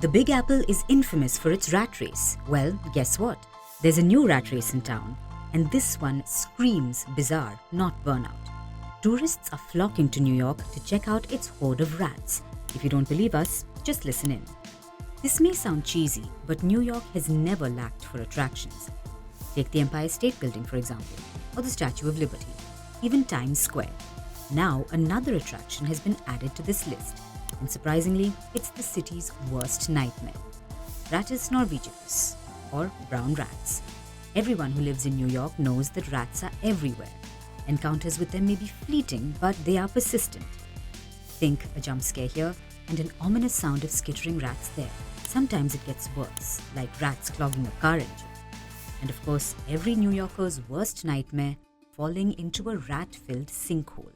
The Big Apple is infamous for its rat race. Well, guess what? There's a new rat race in town, and this one screams bizarre, not burnout. Tourists are flocking to New York to check out its horde of rats. If you don't believe us, just listen in. This may sound cheesy, but New York has never lacked for attractions. Take the Empire State Building, for example, or the Statue of Liberty, even Times Square. Now, another attraction has been added to this list, and surprisingly, it's the city's worst nightmare. Rattus norvegicus, or brown rats. Everyone who lives in New York knows that rats are everywhere. Encounters with them may be fleeting, but they are persistent. Think a jump scare here and an ominous sound of skittering rats there. Sometimes it gets worse, like rats clogging a car engine. And of course, every New Yorker's worst nightmare, falling into a rat-filled sinkhole.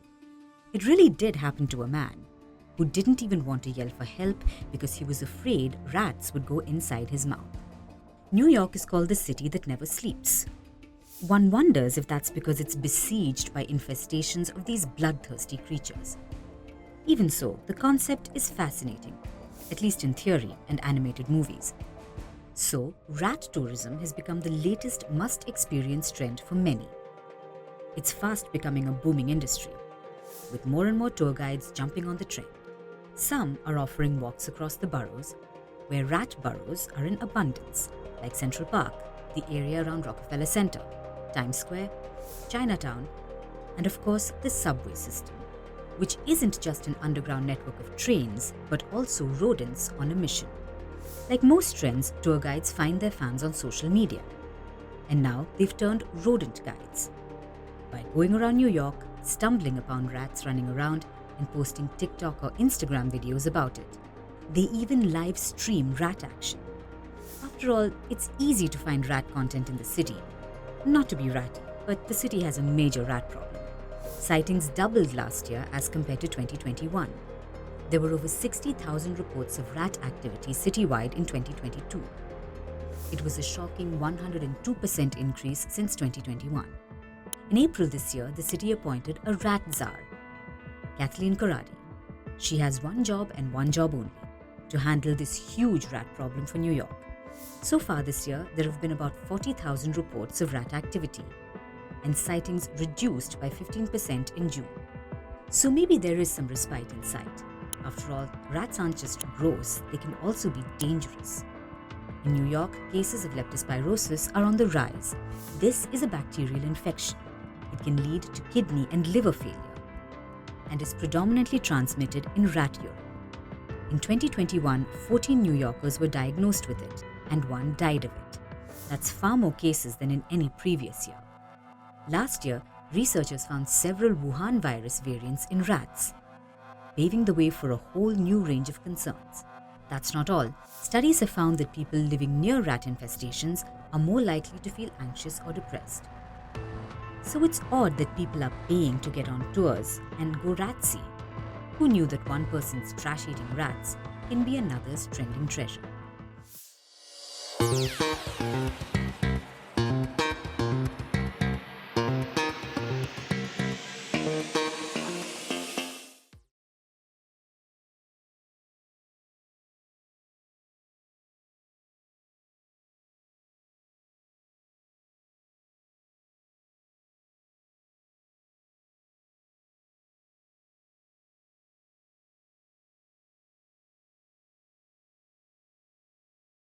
It really did happen to a man who didn't even want to yell for help because he was afraid rats would go inside his mouth. New York is called the city that never sleeps. One wonders if that's because it's besieged by infestations of these bloodthirsty creatures. Even so, the concept is fascinating, at least in theory and animated movies. So, rat tourism has become the latest must-experience trend for many. It's fast becoming a booming industry, with more and more tour guides jumping on the trend. Some are offering walks across the boroughs, where rat burrows are in abundance, like Central Park, the area around Rockefeller Center, Times Square, Chinatown, and of course the subway system, which isn't just an underground network of trains, but also rodents on a mission. Like most trends, tour guides find their fans on social media. And now they've turned rodent guides. By going around New York, stumbling upon rats running around, and posting TikTok or Instagram videos about it. They even live stream rat action. After all, it's easy to find rat content in the city. Not to be ratty, but the city has a major rat problem. Sightings doubled last year as compared to 2021. There were over 60,000 reports of rat activity citywide in 2022. It was a shocking 102% increase since 2021. In April this year, the city appointed a rat czar, Kathleen Corradi. She has one job and one job only, to handle this huge rat problem for New York. So far this year, there have been about 40,000 reports of rat activity, and sightings reduced by 15% in June. So maybe there is some respite in sight. After all, rats aren't just gross, they can also be dangerous. In New York, cases of Leptospirosis are on the rise. This is a bacterial infection. It can lead to kidney and liver failure, and is predominantly transmitted in rat urine. In 2021, 14 New Yorkers were diagnosed with it, and one died of it. That's far more cases than in any previous year. Last year, researchers found several Wuhan virus variants in rats, paving the way for a whole new range of concerns. That's not all. Studies have found that people living near rat infestations are more likely to feel anxious or depressed. So it's odd that people are paying to get on tours and go ratsy. Who knew that one person's trash-eating rats can be another's trending treasure?